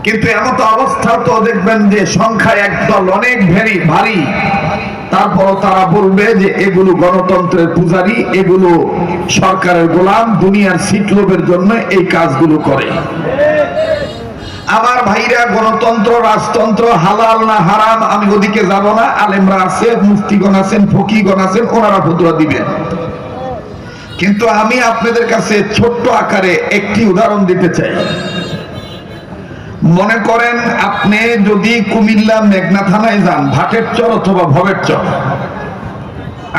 কিন্তু এমত অবস্থা তো দেখবেন যে সংখ্যায় একদল অনেক ভারী, তারপর তারা বলবে যে এগুলো গণতন্ত্রের পূজারী, এগুলো সরকারের গোলাম, দুনিয়ার সিটলোভের জন্য এই কাজগুলো করে। আমার ভাইরা, গণতন্ত্র রাজতন্ত্র হালাল না হারাম আমি ওদিকে যাব না। আলেমরা আছে, মুফতিগণ আছেন, ফকিগণ আছেন, ওনারা ফতোয়া দিবেন। কিন্তু আমি আপনাদের কাছে ছোট্ট আকারে একটি উদাহরণ দিতে চাই। মনে করেন আপনি যদি কুমিল্লা মেঘনা থানায় যান, ভাটের চর অথবা ভবের চর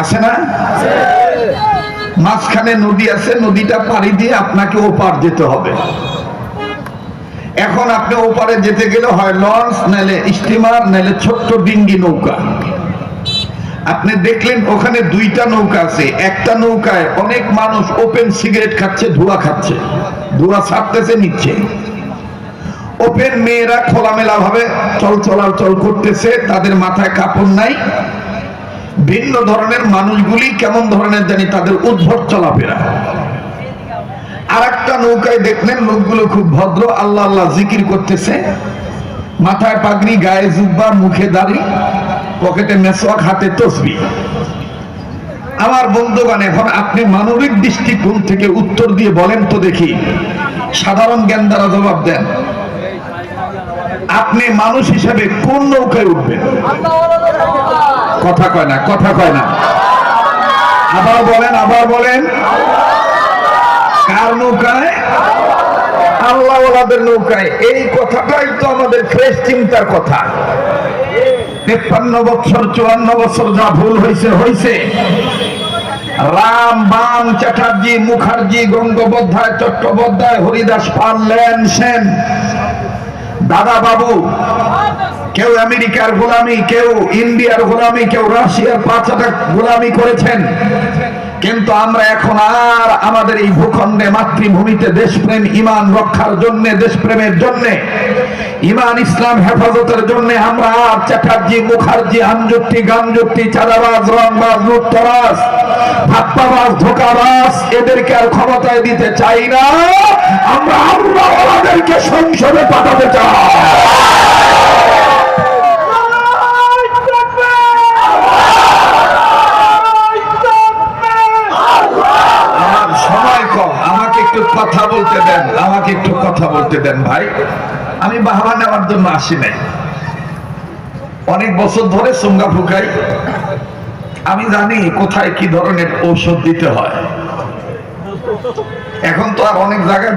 আছে না, মাঝখানে নদী আছে, নদীটা পাড়ি দিয়ে আপনাকে ওপার যেতে হবে। এখন আপনি ওপারে যেতে গেলে হয় লঞ্চ, নাইলে স্টিমার, নাইলে ছোট্ট ডিঙ্গি নৌকা। আপনি দেখলেন ওখানে দুইটা নৌকা আছে, একটা নৌকায় অনেক মানুষ ওপেন সিগারেট খাচ্ছে, ধোঁয়া খাচ্ছে, ধোঁয়া ছাড়তেছে নিচ্ছে। ওপেন মেয়েরা খোলামেলা ভাবে চলাচল করতেছে, তাদের মাথায় কাপড় নাই। ভিন্ন ধরনের মানুষগুলি কেমন ধরনের জানি তাদের উদ্ভট চলাফেরা। আর একটা নৌকায় দেখলেন লোকগুলো খুব ভদ্র, আল্লাহ আল্লাহ জিকির করতেছে, মাথায় পাগড়ি, গায়ে জুব্বা, মুখে দাড়ি, পকেটে মেসওয়াক, হাতে তসবিহ। আমার বন্ধুগণ, এখন আপনি মানবিক দৃষ্টিকোণ থেকে উত্তর দিয়ে বলেন তো দেখি, সাধারণ জ্ঞান দ্বারা জবাব দেন, আপনি মানুষ হিসাবে কোন নৌকায় উঠবেন? কথা কয় না, কথা কয় না। আবার বলেন, কার নৌকায়? আল্লাহ ওয়ালাদের নৌকায়। এই কথাটাই তো আমাদের ফ্রেশ চিন্তার কথা। 53 বছর 54 বছর যা ভুল হয়েছে। রাম, বাম, চ্যাটার্জি, মুখার্জি, গঙ্গোপাধ্যায়, চট্টোপাধ্যায়, হরিদাস পাল, লেন সেন, দাদা বাবু, কেউ আমেরিকার গোলামি, কেউ ইন্ডিয়ার গোলামি, কেউ রাশিয়ার পাঁচটা গোলামি করেছেন। কিন্তু আমরা এখন আর আমাদের এই ভূখণ্ডে, মাতৃভূমিতে দেশপ্রেম, ইমান রক্ষার জন্য, দেশপ্রেমের জন্য, ইমান ইসলাম হেফাজতের জন্য আমরা আর চ্যাটার্জি, মুখার্জি, আমজুক্তি, গামজুক্তি, চাঁদাবাজ, রংবাজ, লুটতরাজ, ভাপ্পাবাজ, ধোকাবাজ এদেরকে আর ক্ষমতায় দিতে চাই না। আমরা আল্লাহওয়ালাদেরকে সংসদে পাঠাতে চাই। আমাকে একটু কথা বলতে দেন ভাই। আমি বাহাবা নেওয়ার জন্য আসি নাই, অনেক বছর ধরে সুঙ্গা ফুকাই, আমি জানি কোথায় কি ধরনের ঔষধ দিতে হয়। এখন তো আর অনেক জায়গায়